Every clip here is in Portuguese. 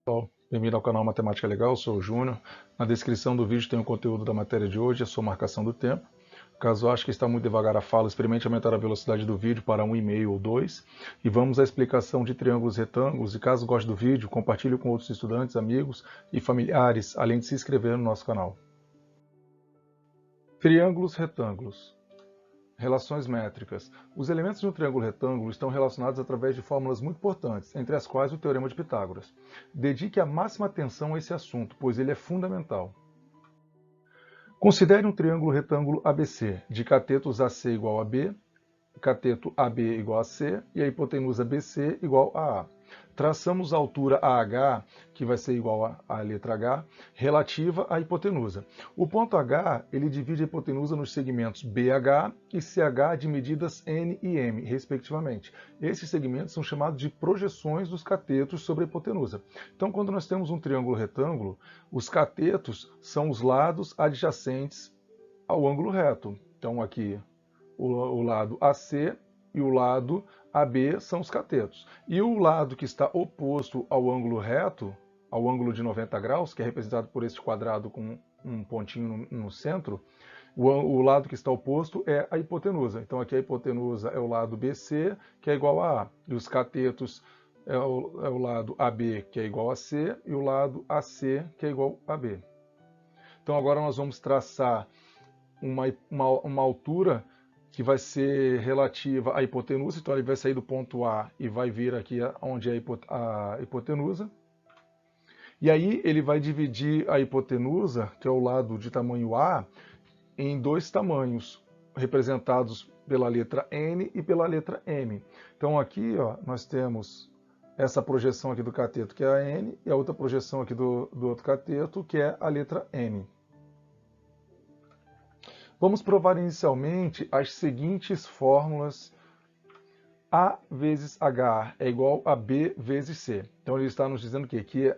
Pessoal, bem-vindo ao canal Matemática Legal, eu sou o Júnior. Na descrição do vídeo tem o conteúdo da matéria de hoje, a sua marcação do tempo. Caso ache que está muito devagar a fala, experimente aumentar a velocidade do vídeo para 1,5 ou 2. E vamos à explicação de triângulos e retângulos. E caso goste do vídeo, compartilhe com outros estudantes, amigos e familiares, além de se inscrever no nosso canal. Triângulos retângulos. Relações métricas. Os elementos de um triângulo retângulo estão relacionados através de fórmulas muito importantes, entre as quais o Teorema de Pitágoras. Dedique a máxima atenção a esse assunto, pois ele é fundamental. Considere um triângulo retângulo ABC, de catetos AC igual a B, cateto AB igual a C e a hipotenusa BC igual a A. Traçamos a altura AH, que vai ser igual à letra H, relativa à hipotenusa. O ponto H, ele divide a hipotenusa nos segmentos BH e CH de medidas N e M, respectivamente. Esses segmentos são chamados de projeções dos catetos sobre a hipotenusa. Então, quando nós temos um triângulo retângulo, os catetos são os lados adjacentes ao ângulo reto. Então, aqui o lado AC e o lado AB são os catetos. E o lado que está oposto ao ângulo reto, ao ângulo de 90 graus, que é representado por este quadrado com um pontinho no centro, o lado que está oposto é a hipotenusa. Então aqui a hipotenusa é o lado BC, que é igual a A. E os catetos é o lado AB, que é igual a C, e o lado AC, que é igual a B. Então agora nós vamos traçar uma altura que vai ser relativa à hipotenusa, então ele vai sair do ponto A e vai vir aqui onde é a hipotenusa. E aí ele vai dividir a hipotenusa, que é o lado de tamanho A, em dois tamanhos, representados pela letra N e pela letra M. Então aqui nós temos essa projeção aqui do cateto, que é a N, e a outra projeção aqui do outro cateto, que é a letra M. Vamos provar inicialmente as seguintes fórmulas. A vezes H é igual a B vezes C. Então ele está nos dizendo o quê? Que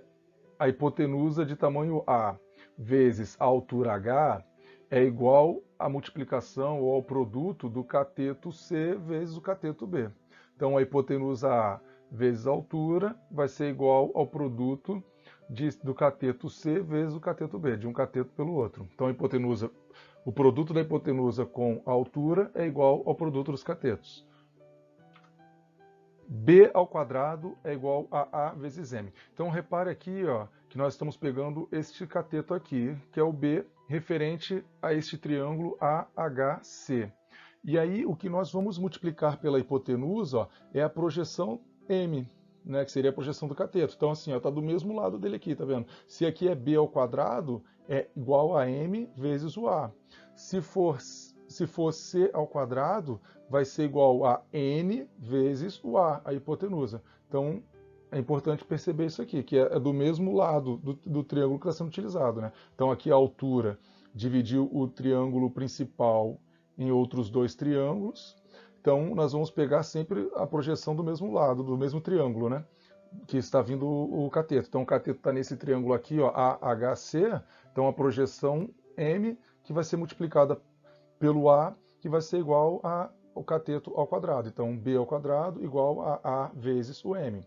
a hipotenusa de tamanho A vezes a altura H é igual à multiplicação ou ao produto do cateto C vezes o cateto B. Então a hipotenusa A vezes a altura vai ser igual ao produto do cateto C vezes o cateto B, de um cateto pelo outro. Então o produto da hipotenusa com a altura é igual ao produto dos catetos. B ao quadrado é igual a A vezes M. Então repare aqui que nós estamos pegando este cateto aqui, que é o B, referente a este triângulo AHC. E aí o que nós vamos multiplicar pela hipotenusa é a projeção M, né, que seria a projeção do cateto. Então assim, está do mesmo lado dele aqui, tá vendo? Se aqui é B ao quadrado, é igual a M vezes o A. Se for C ao quadrado, vai ser igual a N vezes o A, a hipotenusa. Então, é importante perceber isso aqui, que é do mesmo lado do triângulo que está sendo utilizado, né? Então, aqui a altura dividiu o triângulo principal em outros dois triângulos. Então, nós vamos pegar sempre a projeção do mesmo lado, do mesmo triângulo, né? Que está vindo o cateto. Então, o cateto está nesse triângulo aqui, AHC. Então, a projeção M, que vai ser multiplicada pelo A, que vai ser igual ao cateto ao quadrado. Então, B ao quadrado igual a A vezes o M.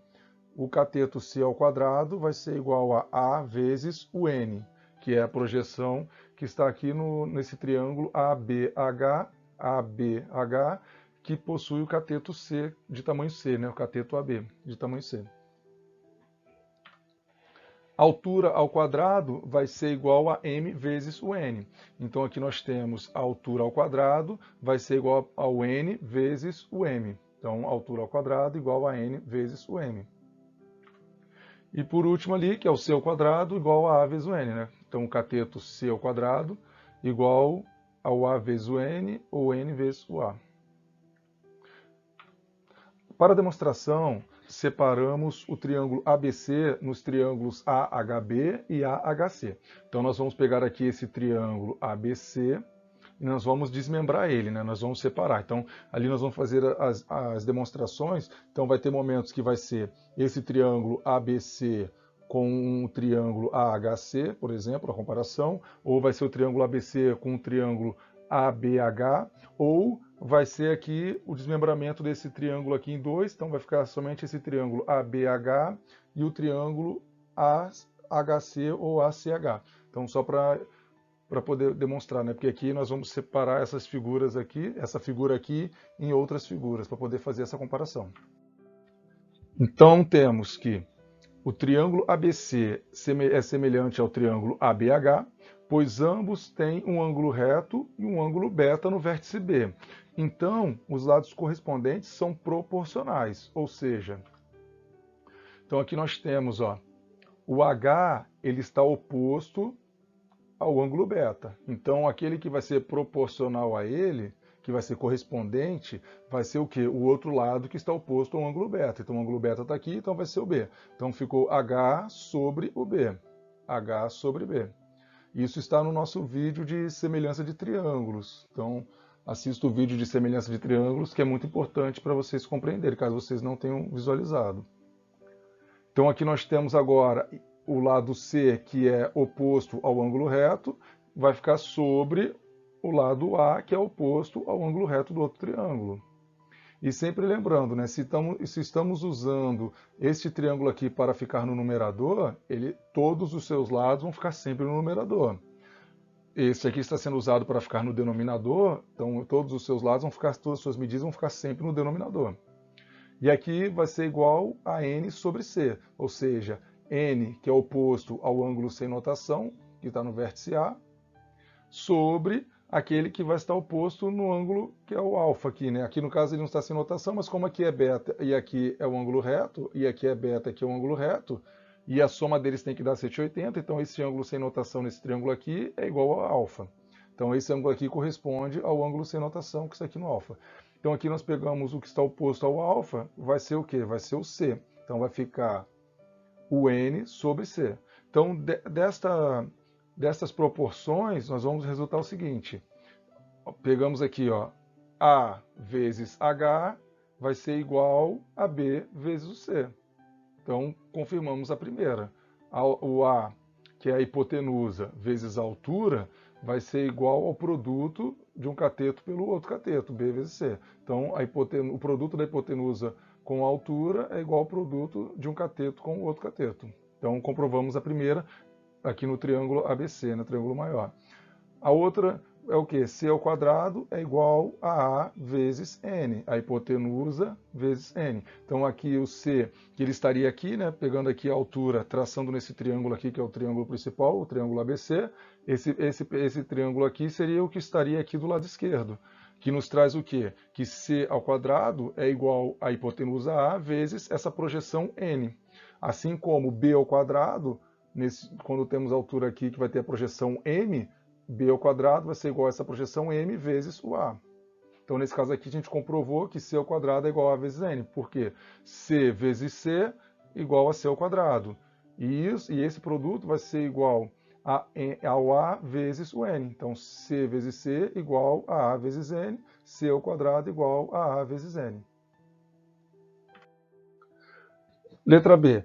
O cateto C ao quadrado vai ser igual a A vezes o N, que é a projeção que está aqui nesse triângulo ABH, que possui o cateto C de tamanho C, né? O cateto AB de tamanho C. Altura ao quadrado vai ser igual a m vezes o n. Então aqui nós temos a altura ao quadrado vai ser igual ao n vezes o m. Então altura ao quadrado igual a n vezes o m. E por último ali, que é o c ao quadrado igual a vezes o n, né? Então o cateto c ao quadrado igual ao a vezes o n ou n vezes o a. Para a demonstração, separamos o triângulo ABC nos triângulos AHB e AHC. Então nós vamos pegar aqui esse triângulo ABC e nós vamos desmembrar ele, né? Nós vamos separar. Então ali nós vamos fazer as demonstrações. Então vai ter momentos que vai ser esse triângulo ABC com um triângulo AHC, por exemplo, a comparação, ou vai ser o triângulo ABC com um triângulo ABH, ou vai ser aqui o desmembramento desse triângulo aqui em dois, então vai ficar somente esse triângulo ABH e o triângulo AHC ou ACH. Então, só para poder demonstrar, né? Porque aqui nós vamos separar essas figuras aqui, essa figura aqui, em outras figuras, para poder fazer essa comparação. Então, temos que o triângulo ABC é semelhante ao triângulo ABH, pois ambos têm um ângulo reto e um ângulo beta no vértice B. Então, os lados correspondentes são proporcionais, ou seja, então aqui nós temos, ó, o H ele está oposto ao ângulo beta. Então, aquele que vai ser proporcional a ele, que vai ser correspondente, vai ser o quê? O outro lado que está oposto ao ângulo beta. Então, o ângulo beta está aqui, então vai ser o B. Então, ficou H sobre o B. H sobre B. Isso está no nosso vídeo de semelhança de triângulos. Então, assista o vídeo de semelhança de triângulos, que é muito importante para vocês compreenderem, caso vocês não tenham visualizado. Então, aqui nós temos agora o lado C, que é oposto ao ângulo reto, vai ficar sobre o lado A, que é oposto ao ângulo reto do outro triângulo. E sempre lembrando, né, se estamos usando este triângulo aqui para ficar no numerador, todos os seus lados vão ficar sempre no numerador. Esse aqui está sendo usado para ficar no denominador, então todos os seus lados vão ficar, todas as suas medidas vão ficar sempre no denominador. E aqui vai ser igual a n sobre c, ou seja, n, que é oposto ao ângulo sem notação, que está no vértice A, sobre aquele que vai estar oposto no ângulo que é o alfa aqui, né? Aqui no caso ele não está sem notação, mas como aqui é beta e aqui é o ângulo reto, e aqui é beta e aqui é o ângulo reto, e a soma deles tem que dar 180, então esse ângulo sem notação nesse triângulo aqui é igual a alfa. Então esse ângulo aqui corresponde ao ângulo sem notação que está aqui no alfa. Então aqui nós pegamos o que está oposto ao alfa, vai ser o quê? Vai ser o C. Então vai ficar o n sobre c. Então destas proporções nós vamos resultar o seguinte. Pegamos aqui, ó, A vezes H vai ser igual a B vezes o C. Então confirmamos a primeira. O A, que é a hipotenusa, vezes a altura, vai ser igual ao produto de um cateto pelo outro cateto, B vezes C. Então o produto da hipotenusa com a altura é igual ao produto de um cateto com o outro cateto. Então comprovamos a primeira aqui no triângulo ABC, no triângulo maior. A outra é o quê? C ao quadrado é igual a A vezes N, a hipotenusa vezes N. Então aqui o C, que ele estaria aqui, né, pegando aqui a altura, traçando nesse triângulo aqui, que é o triângulo principal, o triângulo ABC, esse triângulo aqui seria o que estaria aqui do lado esquerdo, que nos traz o quê? Que C ao quadrado é igual a hipotenusa A vezes essa projeção N. Assim como B ao quadrado, quando temos a altura aqui que vai ter a projeção M, B ao quadrado vai ser igual a essa projeção M vezes o A. Então, nesse caso aqui, a gente comprovou que C ao quadrado é igual a A vezes N. Por quê? C vezes C igual a C ao quadrado. E esse produto vai ser igual ao A vezes o N. Então, C vezes C igual a A vezes N. C ao quadrado igual a A vezes N. Letra B.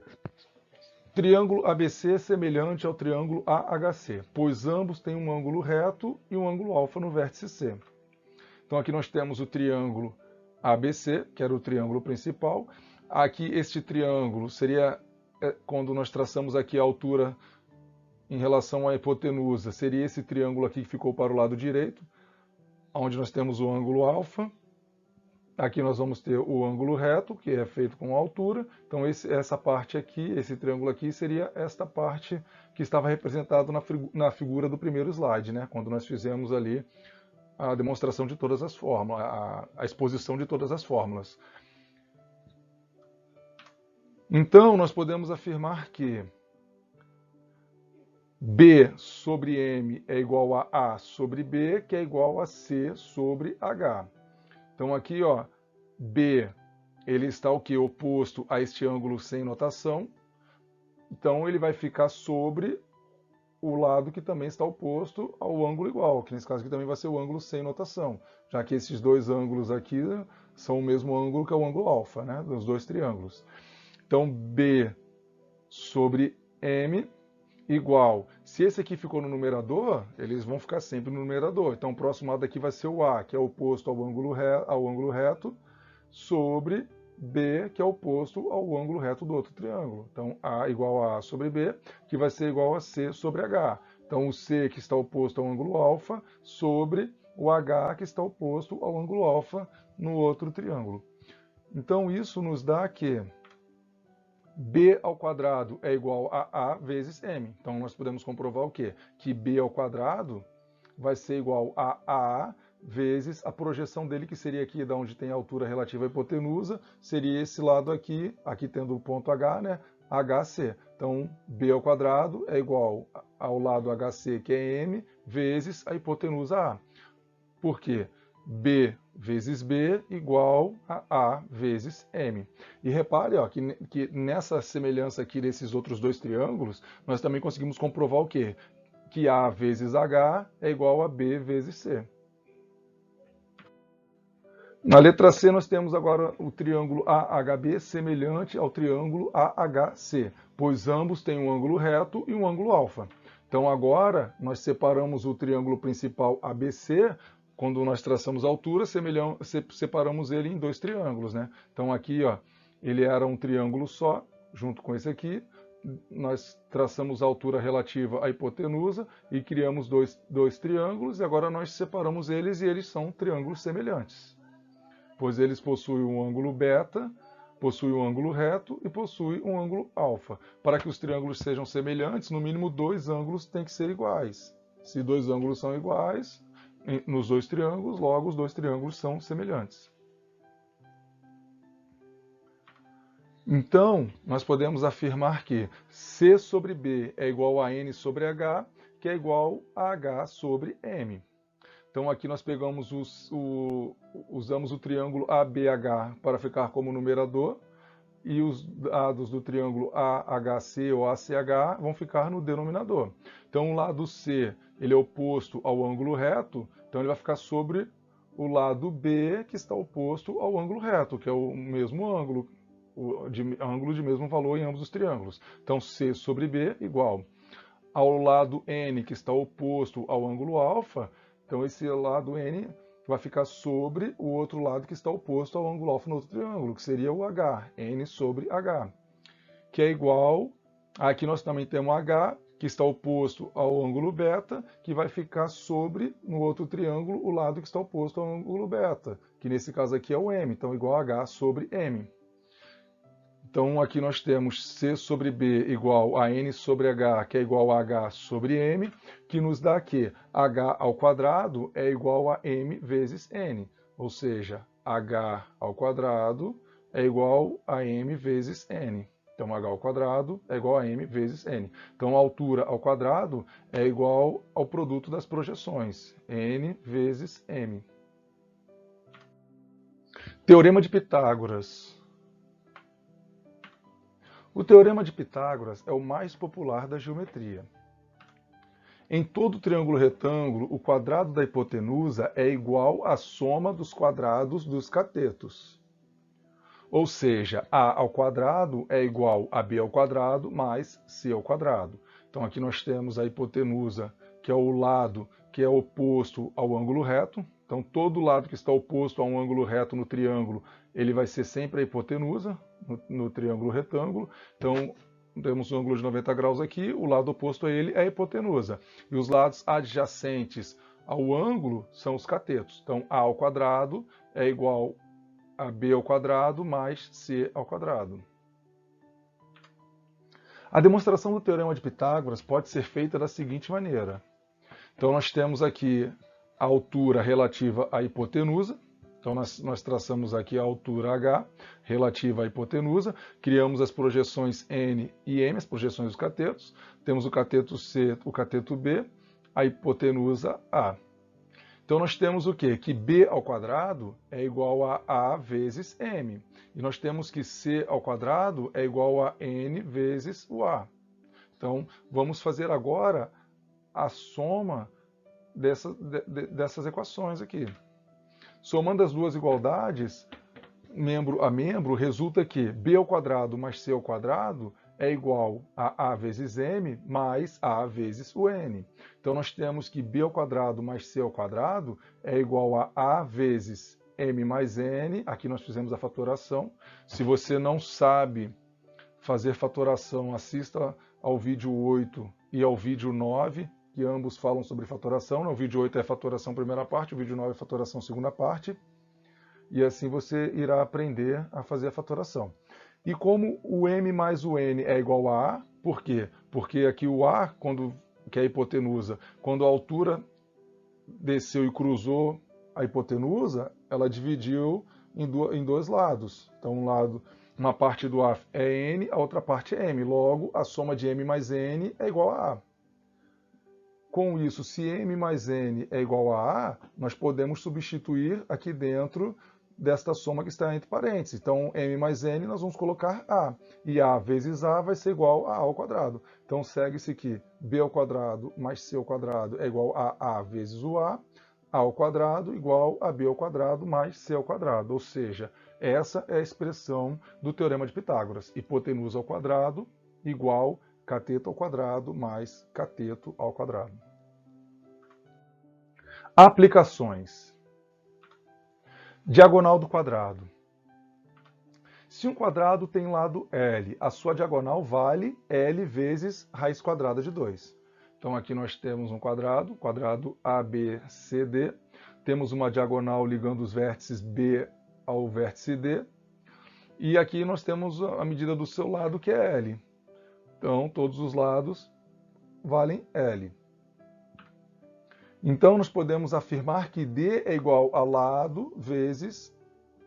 Triângulo ABC semelhante ao triângulo AHC, pois ambos têm um ângulo reto e um ângulo alfa no vértice C. Então aqui nós temos o triângulo ABC, que era o triângulo principal. Aqui este triângulo seria, quando nós traçamos aqui a altura em relação à hipotenusa, seria esse triângulo aqui que ficou para o lado direito, onde nós temos o ângulo alfa. Aqui nós vamos ter o ângulo reto, que é feito com altura. Então essa parte aqui, esse triângulo aqui, seria esta parte que estava representada na figura do primeiro slide, né? Quando nós fizemos ali a demonstração de todas as fórmulas, a exposição de todas as fórmulas. Então nós podemos afirmar que B sobre M é igual a A sobre B, que é igual a C sobre H. Então aqui, ó, B, ele está o que? Oposto a este ângulo sem notação. Então ele vai ficar sobre o lado que também está oposto ao ângulo igual, que nesse caso aqui também vai ser o ângulo sem notação, já que esses dois ângulos aqui são o mesmo ângulo que é o ângulo alfa, né, dos dois triângulos. Então B sobre M igual, se esse aqui ficou no numerador, eles vão ficar sempre no numerador. Então o próximo lado aqui vai ser o A, que é oposto ao ângulo reto, sobre B, que é oposto ao ângulo reto do outro triângulo. Então, A igual a A sobre B, que vai ser igual a C sobre H. Então, o C, que está oposto ao ângulo alfa, sobre o H, que está oposto ao ângulo alfa no outro triângulo. Então, isso nos dá que B ao quadrado é igual a A vezes M. Então, nós podemos comprovar o quê? Que B ao quadrado vai ser igual a A vezes a projeção dele, que seria aqui da onde tem a altura relativa à hipotenusa, seria esse lado aqui, aqui tendo o ponto H, né? HC. Então, B ao quadrado é igual ao lado HC, que é M, vezes a hipotenusa A. Por quê? B vezes B igual a A vezes M. E repare ó, que nessa semelhança aqui desses outros dois triângulos, nós também conseguimos comprovar o quê? Que A vezes H é igual a B vezes C. Na letra C, nós temos agora o triângulo AHB semelhante ao triângulo AHC, pois ambos têm um ângulo reto e um ângulo alfa. Então, agora, nós separamos o triângulo principal ABC, quando nós traçamos a altura, separamos ele em dois triângulos, né? Então, aqui, ó, ele era um triângulo só, junto com esse aqui. Nós traçamos a altura relativa à hipotenusa e criamos dois triângulos, e agora nós separamos eles e eles são triângulos semelhantes, pois eles possuem um ângulo beta, possuem um ângulo reto e possuem um ângulo alfa. Para que os triângulos sejam semelhantes, no mínimo dois ângulos têm que ser iguais. Se dois ângulos são iguais nos dois triângulos, logo os dois triângulos são semelhantes. Então, nós podemos afirmar que C sobre B é igual a N sobre H, que é igual a H sobre M. Então, aqui nós pegamos usamos o triângulo ABH para ficar como numerador, e os dados do triângulo AHC ou ACH vão ficar no denominador. Então, o lado C ele é oposto ao ângulo reto, então ele vai ficar sobre o lado B, que está oposto ao ângulo reto, que é o mesmo ângulo, ângulo de mesmo valor em ambos os triângulos. Então, C sobre B igual ao lado N, que está oposto ao ângulo alfa. Então, esse lado N vai ficar sobre o outro lado que está oposto ao ângulo alfa no outro triângulo, que seria o H, N sobre H, que é igual, aqui nós também temos H, que está oposto ao ângulo beta, que vai ficar sobre, no outro triângulo, o lado que está oposto ao ângulo beta, que nesse caso aqui é o M, então igual a H sobre M. Então, aqui nós temos C sobre B igual a N sobre H, que é igual a H sobre M, que nos dá que H ao quadrado é igual a M vezes N, ou seja, H ao quadrado é igual a M vezes N. Então, H ao quadrado é igual a M vezes N. Então, a altura ao quadrado é igual ao produto das projeções, N vezes M. Teorema de Pitágoras. O Teorema de Pitágoras é o mais popular da geometria. Em todo triângulo retângulo, o quadrado da hipotenusa é igual à soma dos quadrados dos catetos. Ou seja, A ao quadrado é igual a B ao quadrado mais C ao quadrado. Então aqui nós temos a hipotenusa, que é o lado que é oposto ao ângulo reto. Então todo lado que está oposto a um ângulo reto no triângulo, ele vai ser sempre a hipotenusa no triângulo retângulo. Então temos um ângulo de 90 graus aqui, o lado oposto a ele é a hipotenusa. E os lados adjacentes ao ângulo são os catetos. Então A ao quadrado é igual a B ao quadrado mais C ao quadrado. A demonstração do Teorema de Pitágoras pode ser feita da seguinte maneira. Então nós temos aqui a altura relativa à hipotenusa. Então nós traçamos aqui a altura H relativa à hipotenusa, criamos as projeções N e M, as projeções dos catetos. Temos o cateto C, o cateto B, a hipotenusa A. Então nós temos o quê? Que B ao quadrado é igual a A vezes M. E nós temos que C ao quadrado é igual a N vezes o A. Então vamos fazer agora a soma dessas equações aqui. Somando as duas igualdades, membro a membro, resulta que B ao quadrado mais C ao quadrado é igual a A vezes M mais A vezes o N. Então nós temos que B ao quadrado mais C ao quadrado é igual a A vezes m mais n, aqui nós fizemos a fatoração. Se você não sabe fazer fatoração, assista ao vídeo 8 e ao vídeo 9, que ambos falam sobre fatoração. O vídeo 8 é fatoração primeira parte, o vídeo 9 é fatoração segunda parte. E assim você irá aprender a fazer a fatoração. E como o m mais o n é igual a A, por quê? Porque aqui o A, que é a hipotenusa, quando a altura desceu e cruzou a hipotenusa, ela dividiu em dois lados. Então, uma parte do A é n, a outra parte é m. Logo, a soma de m mais n é igual a A. Com isso, se m mais n é igual a A, nós podemos substituir aqui dentro desta soma que está entre parênteses. Então, m mais n nós vamos colocar A. E A vezes A vai ser igual a A ao quadrado. Então, segue-se que B ao quadrado mais C ao quadrado é igual a A vezes o A ao quadrado igual a B ao quadrado mais C ao quadrado. Ou seja, essa é a expressão do Teorema de Pitágoras. Hipotenusa ao quadrado igual cateto ao quadrado mais cateto ao quadrado. Aplicações. Diagonal do quadrado. Se um quadrado tem lado L, a sua diagonal vale L vezes raiz quadrada de 2. Então aqui nós temos um quadrado ABCD. Temos uma diagonal ligando os vértices B ao vértice D. E aqui nós temos a medida do seu lado, que é L. Então todos os lados valem L. Então, nós podemos afirmar que D é igual a lado vezes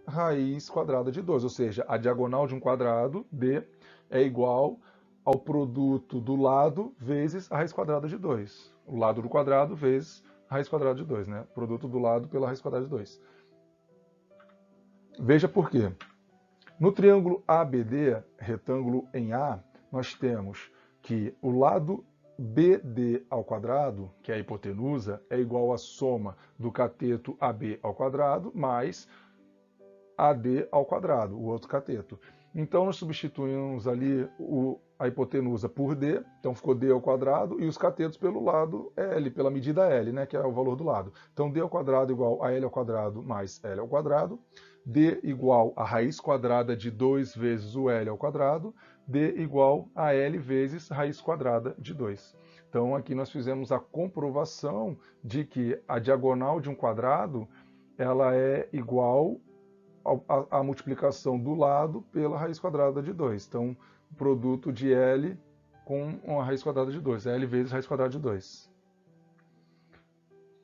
raiz quadrada de 2, ou seja, a diagonal de um quadrado, D, é igual ao produto do lado vezes a raiz quadrada de 2. O lado do quadrado vezes a raiz quadrada de 2, né? Produto do lado pela raiz quadrada de 2. Veja por quê. No triângulo ABD, retângulo em A, nós temos que o lado BD ao quadrado, que é a hipotenusa, é igual à soma do cateto AB ao quadrado mais AD ao quadrado, o outro cateto. Então, nós substituímos ali a hipotenusa por D, então ficou D ao quadrado, e os catetos pelo lado L, pela medida L, né, que é o valor do lado. Então, D ao quadrado igual a L ao quadrado mais L ao quadrado, D igual a raiz quadrada de 2 vezes o L ao quadrado, D igual a L vezes raiz quadrada de 2. Então, aqui nós fizemos a comprovação de que a diagonal de um quadrado ela é igual à multiplicação do lado pela raiz quadrada de 2. Então, o produto de L com uma raiz quadrada de 2, L vezes raiz quadrada de 2.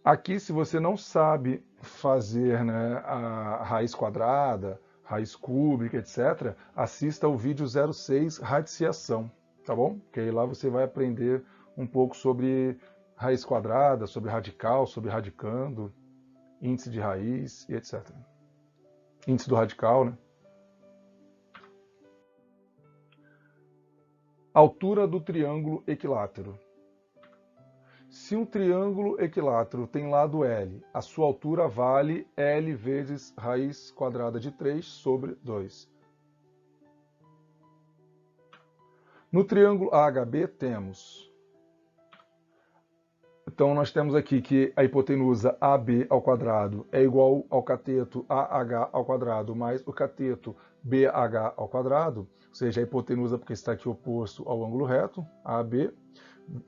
Aqui, se você não sabe fazer, né, a raiz quadrada, raiz cúbica, etc., assista ao vídeo 06, radiciação, tá bom? Que aí lá você vai aprender um pouco sobre raiz quadrada, sobre radical, sobre radicando, índice de raiz e etc. Índice do radical, né? Altura do triângulo equilátero. Se um triângulo equilátero tem lado L, a sua altura vale L vezes raiz quadrada de 3 sobre 2. No triângulo AHB temos... Então, nós temos aqui que a hipotenusa AB ao quadrado é igual ao cateto AH ao quadrado mais o cateto BH ao quadrado, ou seja, a hipotenusa, porque está aqui oposto ao ângulo reto, AB,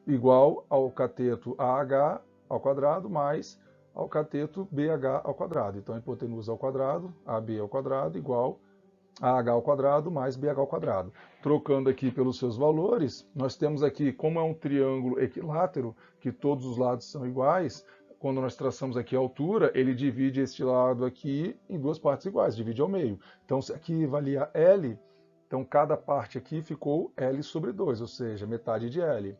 igual ao cateto AH ao quadrado mais ao cateto BH ao quadrado. Então, a hipotenusa ao quadrado, AB ao quadrado, igual a AH ao quadrado mais BH ao quadrado. Trocando aqui pelos seus valores, nós temos aqui, como é um triângulo equilátero, que todos os lados são iguais, quando nós traçamos aqui a altura, ele divide este lado aqui em duas partes iguais, divide ao meio. Então, se aqui valia L, então cada parte aqui ficou L sobre 2, ou seja, metade de L.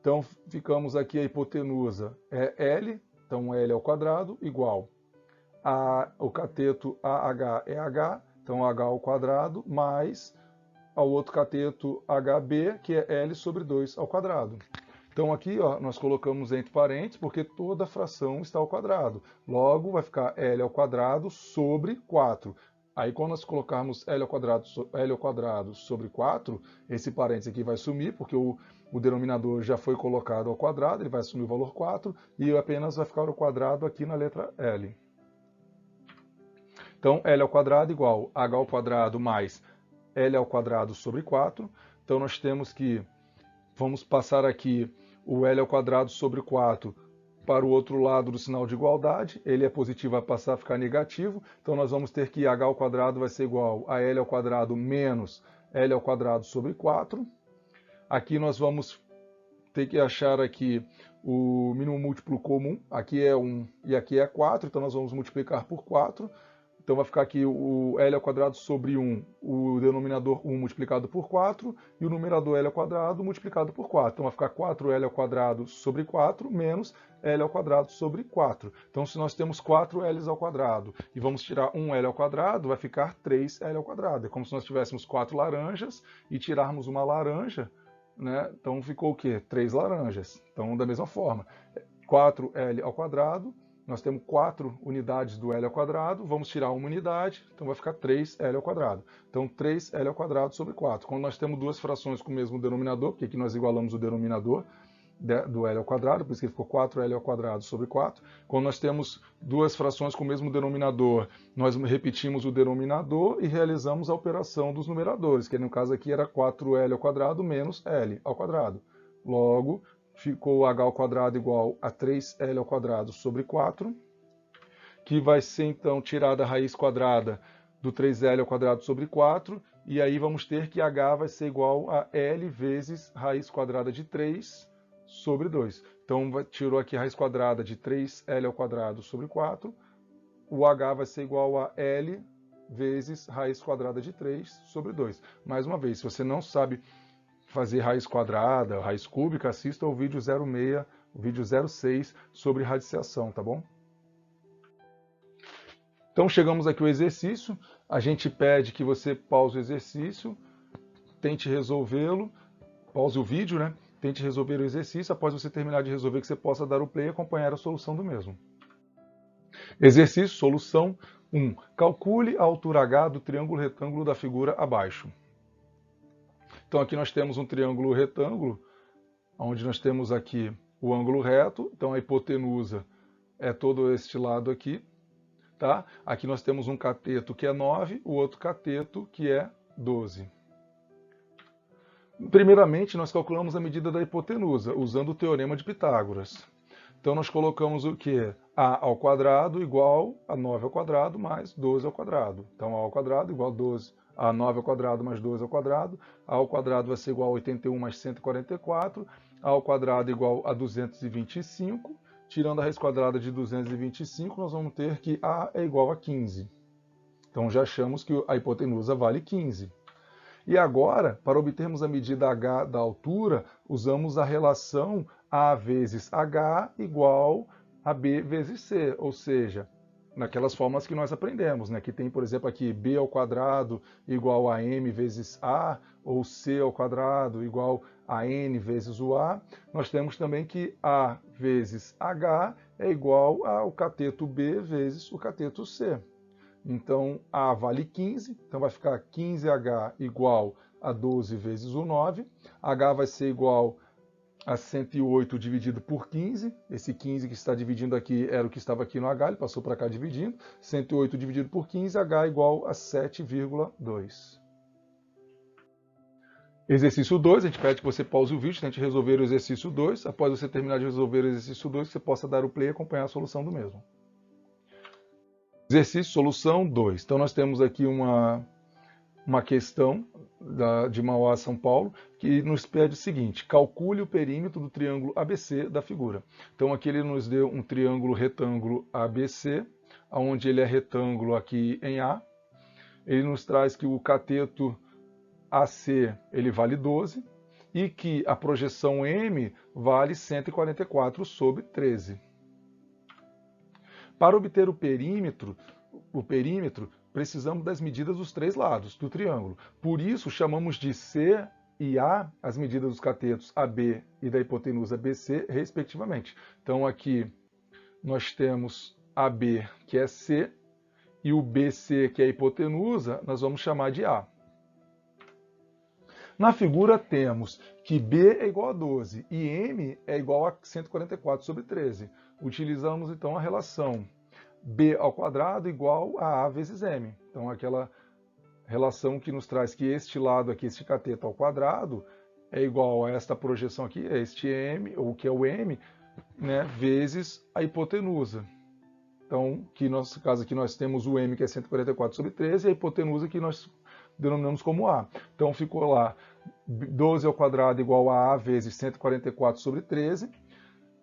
Então, ficamos aqui a hipotenusa é L, então L ao quadrado, igual o cateto AH é H, então H ao quadrado, mais ao outro cateto HB, que é L sobre 2 ao quadrado. Então aqui ó, nós colocamos entre parênteses, porque toda fração está ao quadrado. Logo, vai ficar L ao quadrado sobre 4. Aí quando nós colocarmos L ao quadrado sobre 4, esse parênteses aqui vai sumir, porque o denominador já foi colocado ao quadrado, ele vai assumir o valor 4, e apenas vai ficar o quadrado aqui na letra L. Então, L ao quadrado igual a H ao quadrado mais L ao quadrado sobre 4. Então, nós temos que, vamos passar aqui o L ao quadrado sobre 4 para o outro lado do sinal de igualdade. Ele é positivo, vai passar a ficar negativo. Então, nós vamos ter que H ao quadrado vai ser igual a L ao quadrado menos L ao quadrado sobre 4. Aqui nós vamos ter que achar aqui o mínimo múltiplo comum. Aqui é 1 e aqui é 4, então nós vamos multiplicar por 4. Então vai ficar aqui o L ao quadrado sobre 1, o denominador 1 multiplicado por 4, e o numerador L ao quadrado multiplicado por 4. Então vai ficar 4L ao quadrado sobre 4 menos L ao quadrado sobre 4. Então se nós temos 4L ao quadrado e vamos tirar 1L ao quadrado, vai ficar 3L ao quadrado. É como se nós tivéssemos 4 laranjas e tirarmos uma laranja, né? Então ficou o quê? 3 laranjas. Então da mesma forma, 4L ao quadrado, nós temos 4 unidades do L ao quadrado, vamos tirar uma unidade, então vai ficar 3L ao quadrado. Então 3L ao quadrado sobre 4. Quando nós temos duas frações com o mesmo denominador, porque aqui nós igualamos o denominador do L ao quadrado, por isso que ficou 4L ao quadrado sobre 4. Quando nós temos duas frações com o mesmo denominador, nós repetimos o denominador e realizamos a operação dos numeradores, que no caso aqui era 4L ao quadrado menos L ao quadrado. Logo, ficou H ao quadrado igual a 3L ao quadrado sobre 4, que vai ser então tirada a raiz quadrada do 3L ao quadrado sobre 4, e aí vamos ter que H vai ser igual a L vezes raiz quadrada de 3 sobre 2. Então tirou aqui a raiz quadrada de 3L ao quadrado sobre 4, o H vai ser igual a L vezes raiz quadrada de 3 sobre 2. Mais uma vez, se você não sabe fazer raiz quadrada, raiz cúbica, assista ao vídeo 06, o vídeo 06 sobre radiciação, tá bom? Então chegamos aqui ao exercício, a gente pede que você pause o exercício, tente resolvê-lo, pause o vídeo, né? Tente resolver o exercício, após você terminar de resolver que você possa dar o play e acompanhar a solução do mesmo. Exercício, solução 1. Calcule a altura H do triângulo retângulo da figura abaixo. Então aqui nós temos um triângulo retângulo, onde nós temos aqui o ângulo reto, então a hipotenusa é todo este lado aqui, tá? Aqui nós temos um cateto que é 9, o outro cateto que é 12. Primeiramente, nós calculamos a medida da hipotenusa, usando o teorema de Pitágoras. Então nós colocamos o quê? A ao quadrado igual a 9 ao quadrado mais 12 ao quadrado. Então a ao quadrado igual a 12 a 9 ao quadrado mais 12 ao quadrado, a ao quadrado vai ser igual a 81 mais 144, a ao quadrado igual a 225, tirando a raiz quadrada de 225, nós vamos ter que A é igual a 15. Então já achamos que a hipotenusa vale 15. E agora, para obtermos a medida H da altura, usamos a relação A vezes H igual a B vezes C, ou seja, naquelas fórmulas que nós aprendemos, né? Que tem, por exemplo, aqui B ao quadrado igual a M vezes A, ou C ao quadrado igual a N vezes o A. Nós temos também que A vezes H é igual ao cateto B vezes o cateto C. Então, A vale 15, então vai ficar 15H igual a 12 vezes o 9. H vai ser igual a 108 dividido por 15. Esse 15 que está dividindo aqui era o que estava aqui no H, ele passou para cá dividindo. 108 dividido por 15, H igual a 7,2. Exercício 2, a gente pede que você pause o vídeo, tente resolver o exercício 2. Após você terminar de resolver o exercício 2, você possa dar o play e acompanhar a solução do mesmo. Exercício, solução 2. Então nós temos aqui uma questão de Mauá, São Paulo, que nos pede o seguinte: calcule o perímetro do triângulo ABC da figura. Então aqui ele nos deu um triângulo retângulo ABC, onde ele é retângulo aqui em A. Ele nos traz que o cateto AC ele vale 12 e que a projeção M vale 144 sobre 13. Para obter o perímetro, precisamos das medidas dos três lados do triângulo. Por isso, chamamos de C e A as medidas dos catetos AB e da hipotenusa BC, respectivamente. Então, aqui nós temos AB, que é C, e o BC, que é a hipotenusa, nós vamos chamar de A. Na figura temos que B é igual a 12 e M é igual a 144 sobre 13. Utilizamos então a relação b ao quadrado igual a vezes m. Então, aquela relação que nos traz que este lado aqui, este cateto ao quadrado, é igual a esta projeção aqui, a este m, ou que é o m, né, vezes a hipotenusa. Então, que no nosso caso aqui nós temos o m, que é 144 sobre 13, e a hipotenusa que nós denominamos como a. Então, ficou lá 12 ao quadrado igual a vezes 144 sobre 13.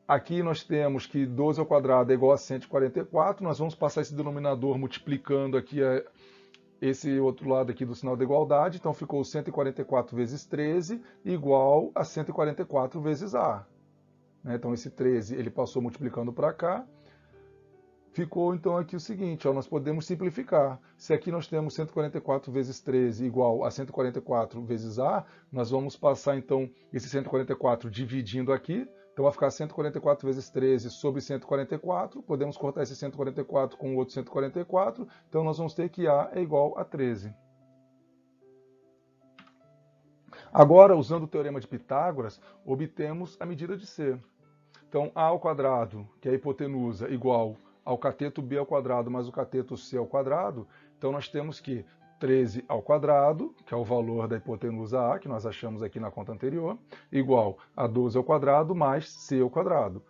Aqui nós temos que 12 ao quadrado é igual a 144. Nós vamos passar esse denominador multiplicando aqui esse outro lado aqui do sinal da igualdade. Então, ficou 144 vezes 13 igual a 144 vezes a. Então, esse 13 ele passou multiplicando para cá. Ficou, então, aqui o seguinte, ó, nós podemos simplificar. Se aqui nós temos 144 vezes 13 igual a 144 vezes A, nós vamos passar, então, esse 144 dividindo aqui. Então, vai ficar 144 vezes 13 sobre 144. Podemos cortar esse 144 com o outro 144. Então, nós vamos ter que A é igual a 13. Agora, usando o teorema de Pitágoras, obtemos a medida de C. Então, A ao quadrado, que é a hipotenusa, igual ao cateto b ao quadrado mais o cateto c ao quadrado. Então, nós temos que 13 ao quadrado, que é o valor da hipotenusa A, que nós achamos aqui na conta anterior, igual a 12 ao quadrado mais c ao quadrado.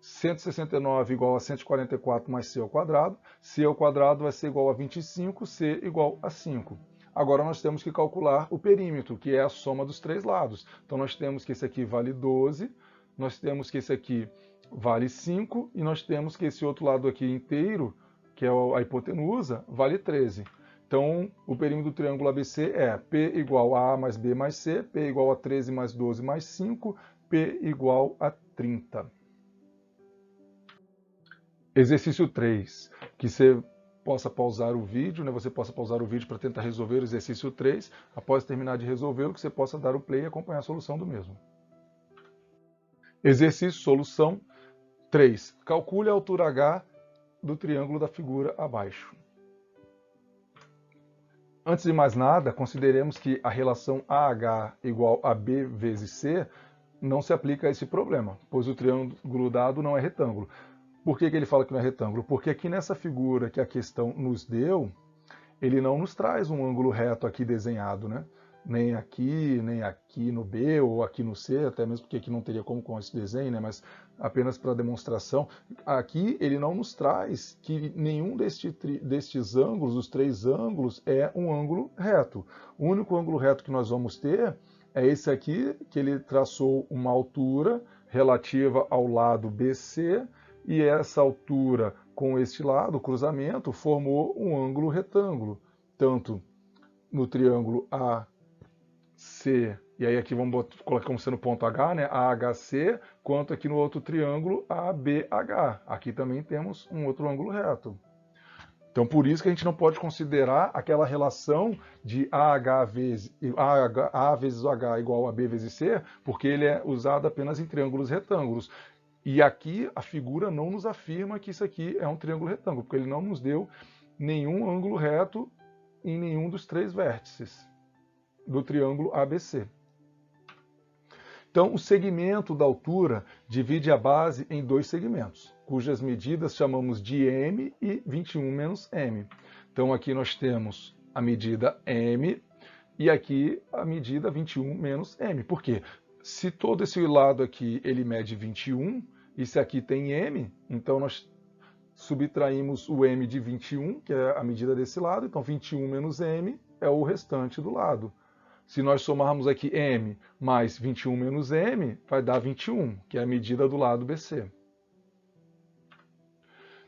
169 igual a 144 mais c ao quadrado. C ao quadrado vai ser igual a 25, c igual a 5. Agora nós temos que calcular o perímetro, que é a soma dos três lados. Então, nós temos que esse aqui vale 12, nós temos que esse aqui vale 5, e nós temos que esse outro lado aqui inteiro, que é a hipotenusa, vale 13. Então, o perímetro do triângulo ABC é P igual a mais B mais C, P igual a 13 mais 12 mais 5, P igual a 30. Exercício 3, que você possa pausar o vídeo, você possa pausar o vídeo para tentar resolver o exercício 3. Após terminar de resolvê-lo, que você possa dar o play e acompanhar a solução do mesmo. Exercício, solução 3. Calcule a altura H do triângulo da figura abaixo. Antes de mais nada, consideremos que a relação AH igual a B vezes C não se aplica a esse problema, pois o triângulo dado não é retângulo. Por que ele fala que não é retângulo? Porque aqui nessa figura que a questão nos deu, ele não nos traz um ângulo reto aqui desenhado, né? Nem aqui no B ou aqui no C, até mesmo porque aqui não teria como com esse desenho, né? Mas apenas para demonstração. Aqui ele não nos traz que nenhum destes ângulos, os três ângulos, é um ângulo reto. O único ângulo reto que nós vamos ter é esse aqui, que ele traçou uma altura relativa ao lado BC, e essa altura com este lado, o cruzamento, formou um ângulo retângulo, tanto no triângulo AC, e aí aqui vamos colocar como sendo ponto H, né, AHC, quanto aqui no outro triângulo ABH. Aqui também temos um outro ângulo reto. Então, por isso que a gente não pode considerar aquela relação de A vezes o H igual a B vezes C, porque ele é usado apenas em triângulos retângulos. E aqui a figura não nos afirma que isso aqui é um triângulo retângulo, porque ele não nos deu nenhum ângulo reto em nenhum dos três vértices do triângulo ABC. Então, o segmento da altura divide a base em dois segmentos, cujas medidas chamamos de M e 21 menos M. Então, aqui nós temos a medida M e aqui a medida 21 menos M. Por quê? Se todo esse lado aqui ele mede 21, e se aqui tem M, então nós subtraímos o M de 21, que é a medida desse lado, então 21 menos M é o restante do lado. Se nós somarmos aqui M mais 21 menos M, vai dar 21, que é a medida do lado BC.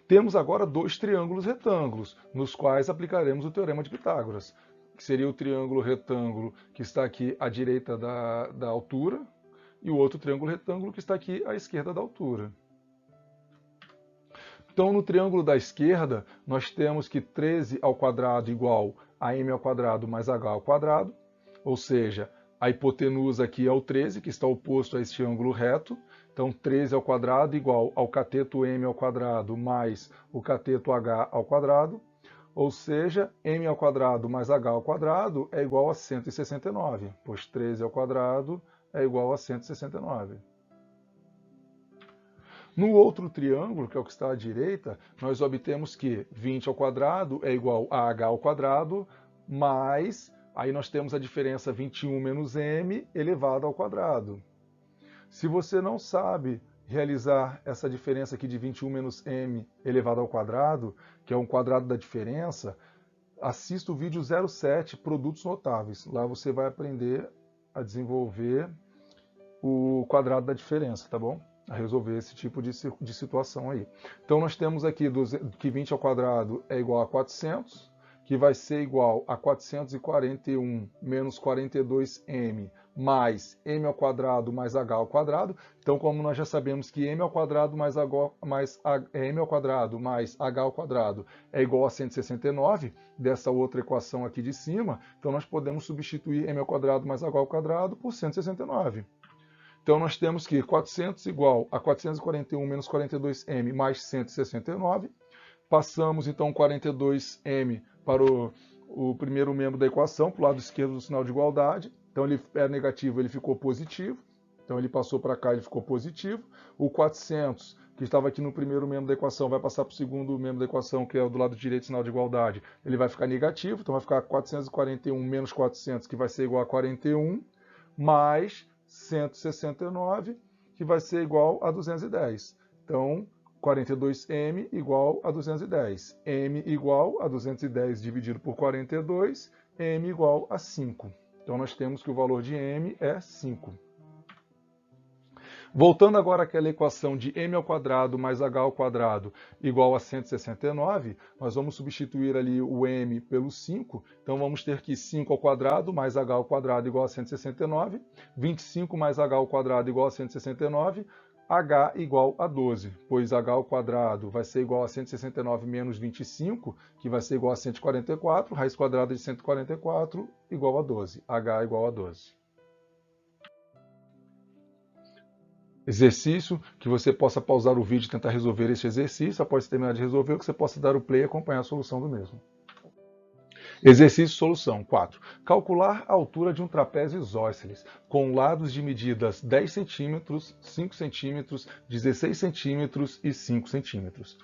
Temos agora dois triângulos retângulos, nos quais aplicaremos o teorema de Pitágoras, que seria o triângulo retângulo que está aqui à direita da altura, e o outro triângulo retângulo que está aqui à esquerda da altura. Então, no triângulo da esquerda, nós temos que 13 ao quadrado igual a m ao quadrado mais h ao quadrado, ou seja, a hipotenusa aqui é o 13, que está oposto a este ângulo reto. Então, 13 ao quadrado igual ao cateto m ao quadrado mais o cateto h ao quadrado, ou seja, m ao quadrado mais h ao quadrado é igual a 169, pois 13 ao quadrado é igual a 169. No outro triângulo, que é o que está à direita, nós obtemos que 20 ao quadrado é igual a h ao quadrado, mais, aí nós temos a diferença 21 menos m elevado ao quadrado. Se você não sabe realizar essa diferença aqui de 21 menos m elevado ao quadrado, que é um quadrado da diferença, assista o vídeo 07, Produtos Notáveis. Lá você vai aprender a desenvolver o quadrado da diferença, tá bom? A resolver esse tipo de situação aí. Então nós temos aqui que 20 ao quadrado é igual a 400, que vai ser igual a 441 menos 42m mais m ao quadrado mais h ao quadrado. Então, como nós já sabemos que m ao quadrado mais m ao quadrado mais h ao quadrado é igual a 169, dessa outra equação aqui de cima, então nós podemos substituir m ao quadrado mais h ao quadrado por 169. Então, nós temos que 400 igual a 441 menos 42m mais 169. Passamos, então, 42m para o primeiro membro da equação, para o lado esquerdo do sinal de igualdade. Então, ele era negativo, ele ficou positivo. Então, ele passou para cá, ele ficou positivo. O 400, que estava aqui no primeiro membro da equação, vai passar para o segundo membro da equação, que é o do lado direito do sinal de igualdade. Ele vai ficar negativo, então vai ficar 441 menos 400, que vai ser igual a 41, mais 169, que vai ser igual a 210. Então, 42m igual a 210. m igual a 210 dividido por 42, m igual a 5. Então, nós temos que o valor de m é 5. Voltando agora àquela equação de m ao quadrado mais h ao quadrado igual a 169, nós vamos substituir ali o m pelo 5. Então, vamos ter que 5 ao quadrado mais h ao quadrado igual a 169, 25 mais h ao quadrado igual a 169, h igual a 12, pois h ao quadrado vai ser igual a 169 menos 25, que vai ser igual a 144, raiz quadrada de 144 igual a 12, h igual a 12. Exercício, que você possa pausar o vídeo e tentar resolver este exercício, após terminar de resolver, que você possa dar o play e acompanhar a solução do mesmo. Exercício solução 4. Calcular a altura de um trapézio isósceles com lados de medidas 10 cm, 5 cm, 16 cm e 5 cm.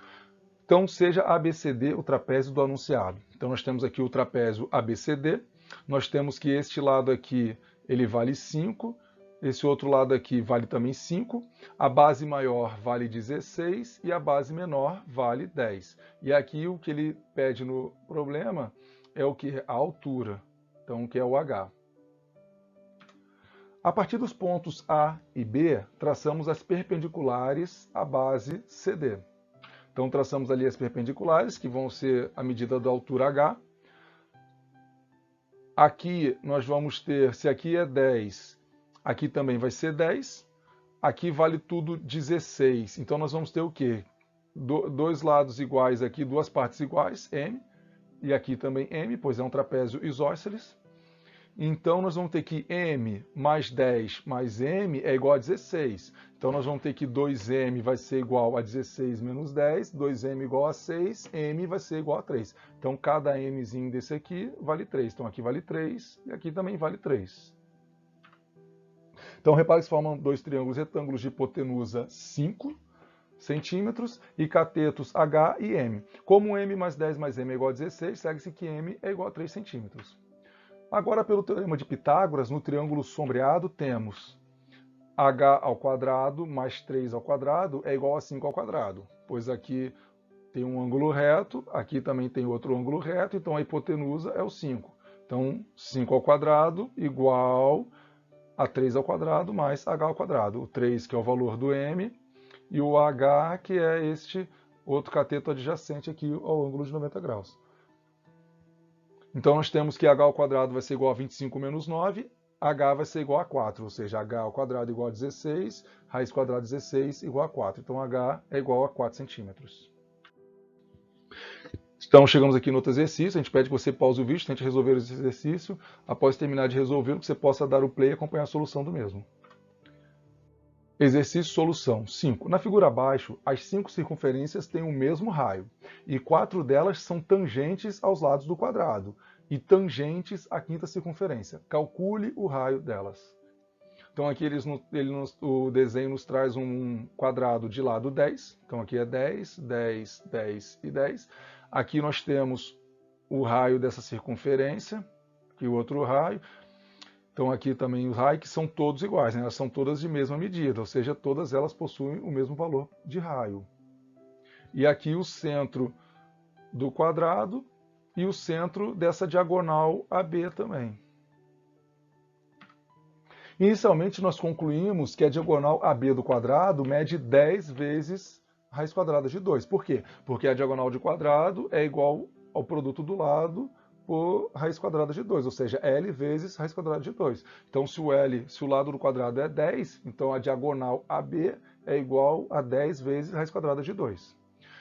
Então, seja ABCD o trapézio do anunciado. Então, nós temos aqui o trapézio ABCD. Nós temos que este lado aqui ele vale 5, esse outro lado aqui vale também 5, a base maior vale 16 e a base menor vale 10. E aqui o que ele pede no problema é o que? A altura, então que é o H. A partir dos pontos A e B, traçamos as perpendiculares à base CD. Então traçamos ali as perpendiculares, que vão ser a medida da altura H. Aqui nós vamos ter, se aqui é 10, aqui também vai ser 10. Aqui vale tudo 16. Então nós vamos ter o quê? Dois lados iguais aqui, duas partes iguais, M. E aqui também M, pois é um trapézio isósceles. Então, nós vamos ter que M mais 10 mais M é igual a 16. Então, nós vamos ter que 2M vai ser igual a 16 menos 10, 2M igual a 6, M vai ser igual a 3. Então, cada Mzinho desse aqui vale 3. Então, aqui vale 3 e aqui também vale 3. Então, repare que se formam dois triângulos retângulos de hipotenusa 5 centímetros e catetos H e M. Como M mais 10 mais M é igual a 16, segue-se que M é igual a 3 centímetros. Agora, pelo teorema de Pitágoras, no triângulo sombreado, temos H ao quadrado mais 3 ao quadrado é igual a 5 ao quadrado, pois aqui tem um ângulo reto, aqui também tem outro ângulo reto, então a hipotenusa é o 5. Então, 5 ao quadrado igual a 3 ao quadrado mais H ao quadrado. O 3, que é o valor do M, e o H, que é este outro cateto adjacente aqui ao ângulo de 90 graus. Então, nós temos que H ao quadrado vai ser igual a 25 menos 9, H vai ser igual a 4, ou seja, H ao quadrado igual a 16, raiz quadrada de 16 igual a 4. Então, H é igual a 4 centímetros. Então, chegamos aqui no outro exercício, a gente pede que você pause o vídeo, tente resolver esse exercício. Após terminar de resolver, que você possa dar o play e acompanhar a solução do mesmo. Exercício solução 5. Na figura abaixo, as 5 circunferências têm o mesmo raio, e 4 delas são tangentes aos lados do quadrado, e tangentes à quinta circunferência. Calcule o raio delas. Então aqui o desenho nos traz um quadrado de lado 10. Então aqui é 10, 10, 10 e 10. Aqui nós temos o raio dessa circunferência e o outro raio. Então aqui também os raios que são todos iguais, né? Elas são todas de mesma medida, ou seja, todas elas possuem o mesmo valor de raio. E aqui o centro do quadrado e o centro dessa diagonal AB também. Inicialmente nós concluímos que a diagonal AB do quadrado mede 10 vezes raiz quadrada de 2. Por quê? Porque a diagonal de quadrado é igual ao produto do lado por raiz quadrada de 2, ou seja, L vezes raiz quadrada de 2. Então, se o lado do quadrado é 10, então a diagonal AB é igual a 10 vezes raiz quadrada de 2.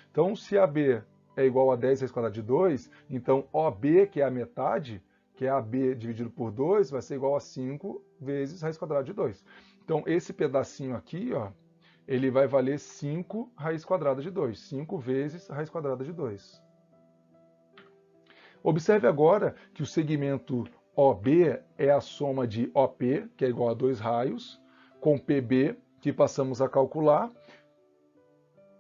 Então, se AB é igual a 10 raiz quadrada de 2, então OB, que é a metade, que é AB dividido por 2, vai ser igual a 5 vezes raiz quadrada de 2. Então, esse pedacinho aqui, ó, ele vai valer 5 raiz quadrada de 2. 5 vezes raiz quadrada de 2. Observe agora que o segmento OB é a soma de OP, que é igual a 2 raios, com PB, que passamos a calcular.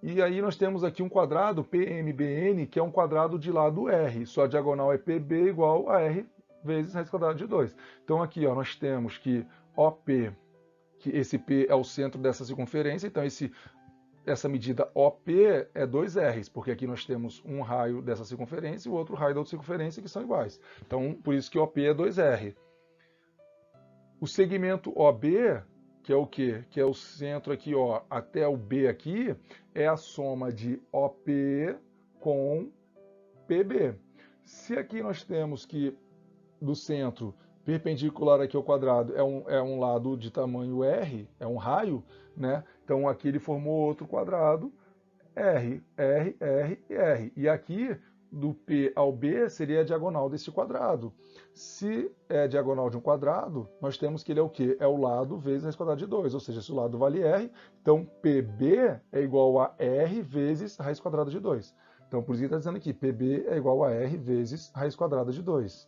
E aí nós temos aqui um quadrado, PMBN, que é um quadrado de lado R. Sua diagonal é PB igual a R vezes raiz quadrada de 2. Então aqui ó, nós temos que OP, que esse P é o centro dessa circunferência, então essa medida OP é 2Rs, porque aqui nós temos um raio dessa circunferência e o outro raio da outra circunferência que são iguais. Então, por isso que OP é 2R. O segmento OB, que é o quê? Que é o centro aqui, ó, até o B aqui, é a soma de OP com PB. Se aqui nós temos que do centro perpendicular aqui ao quadrado é um lado de tamanho R, é um raio, né? Então aqui ele formou outro quadrado, R, R, R e R. E aqui, do P ao B, seria a diagonal desse quadrado. Se é a diagonal de um quadrado, nós temos que ele é o quê? É o lado vezes raiz quadrada de 2, ou seja, se o lado vale R, então PB é igual a R vezes raiz quadrada de 2. Então por isso que está dizendo aqui, PB é igual a R vezes raiz quadrada de 2.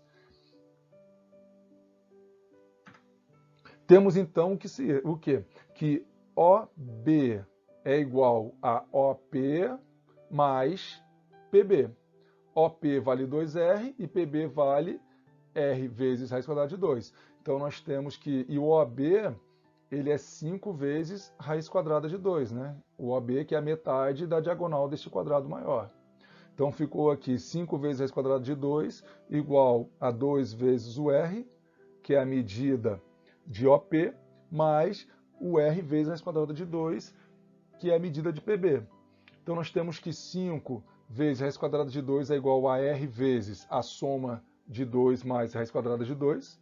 Temos então o quê? Que OB é igual a OP mais PB. OP vale 2R e PB vale R vezes raiz quadrada de 2. Então nós temos que, e o OB, ele é 5 vezes raiz quadrada de 2, né? O OB que é a metade da diagonal deste quadrado maior. Então ficou aqui 5 vezes raiz quadrada de 2 igual a 2 vezes o R, que é a medida de OP, mais o R vezes a raiz quadrada de 2, que é a medida de PB. Então nós temos que 5 vezes a raiz quadrada de 2 é igual a R vezes a soma de 2 mais a raiz quadrada de 2.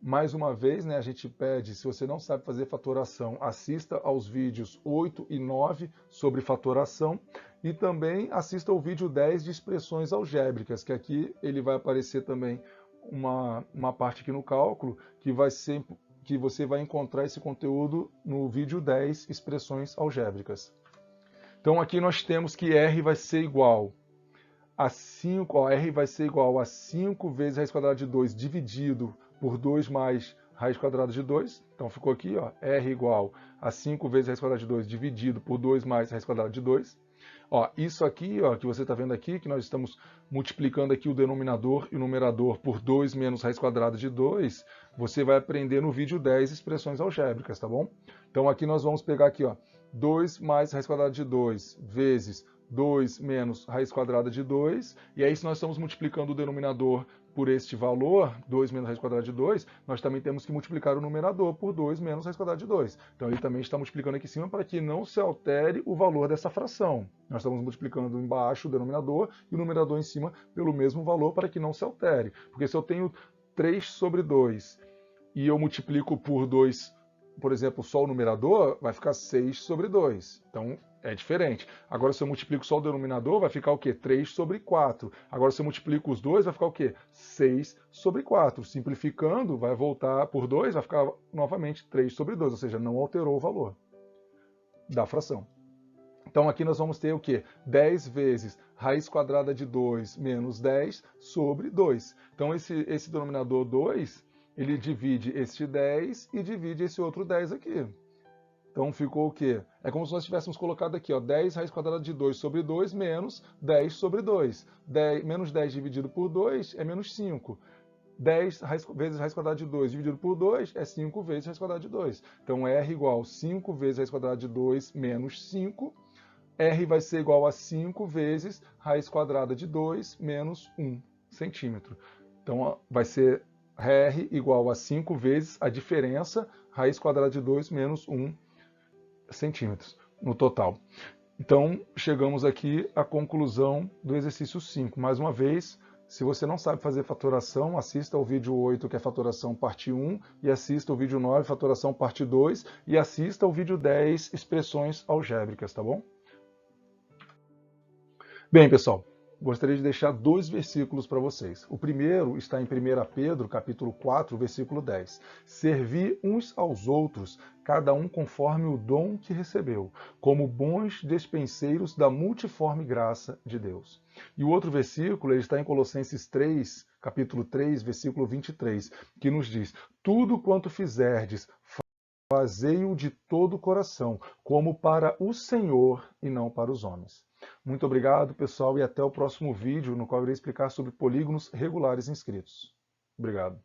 Mais uma vez, né, a gente pede, se você não sabe fazer fatoração, assista aos vídeos 8 e 9 sobre fatoração e também assista ao vídeo 10 de expressões algébricas, que aqui ele vai aparecer também uma parte aqui no cálculo que você vai encontrar esse conteúdo no vídeo 10, expressões algébricas. Então aqui nós temos que R vai ser igual a 5, ó, R vai ser igual a 5 vezes raiz quadrada de 2 dividido por 2 mais raiz quadrada de 2. Então ficou aqui, ó, R igual a 5 vezes raiz quadrada de 2 dividido por 2 mais raiz quadrada de 2. Ó, isso aqui, ó, que você está vendo aqui, que nós estamos multiplicando aqui o denominador e o numerador por 2 menos raiz quadrada de 2, você vai aprender no vídeo 10 expressões algébricas, tá bom? Então aqui nós vamos pegar aqui, ó, 2 mais raiz quadrada de 2 vezes 2 menos raiz quadrada de 2, e aí se nós estamos multiplicando o denominador por este valor, 2 menos raiz quadrada de 2, nós também temos que multiplicar o numerador por 2 menos raiz quadrada de 2. Então ele também está multiplicando aqui em cima para que não se altere o valor dessa fração. Nós estamos multiplicando embaixo o denominador e o numerador em cima pelo mesmo valor para que não se altere. Porque se eu tenho 3 sobre 2 e eu multiplico por 2, por exemplo, só o numerador, vai ficar 6 sobre 2. Então é diferente. Agora, se eu multiplico só o denominador, vai ficar o quê? 3 sobre 4. Agora, se eu multiplico os dois, vai ficar o quê? 6 sobre 4. Simplificando, vai voltar por 2, vai ficar novamente 3 sobre 2, ou seja, não alterou o valor da fração. Então, aqui nós vamos ter o quê? 10 vezes raiz quadrada de 2 menos 10 sobre 2. Então, esse denominador 2, ele divide este 10 e divide esse outro 10 aqui. Então ficou o quê? É como se nós tivéssemos colocado aqui, ó, 10 raiz quadrada de 2 sobre 2 menos 10 sobre 2. Menos 10 dividido por 2 é menos 5. 10 vezes raiz quadrada de 2 dividido por 2 é 5 vezes raiz quadrada de 2. Então R igual 5 vezes raiz quadrada de 2 menos 5. R vai ser igual a 5 vezes raiz quadrada de 2 menos 1 centímetro. Então vai ser R igual a 5 vezes a diferença raiz quadrada de 2 menos 1 centímetros no total. Então, chegamos aqui à conclusão do exercício 5. Mais uma vez, se você não sabe fazer fatoração, assista ao vídeo 8, que é fatoração parte 1, e assista ao vídeo 9, fatoração parte 2, e assista ao vídeo 10, expressões algébricas, tá bom? Bem, pessoal, gostaria de deixar 2 versículos para vocês. O primeiro está em 1 Pedro, capítulo 4, versículo 10. Servi uns aos outros, cada um conforme o dom que recebeu, como bons despenseiros da multiforme graça de Deus. E o outro versículo ele está em Colossenses 3, capítulo 3, versículo 23, que nos diz: tudo quanto fizerdes, fazei-o de todo o coração, como para o Senhor e não para os homens. Muito obrigado, pessoal, e até o próximo vídeo, no qual eu irei explicar sobre polígonos regulares inscritos. Obrigado.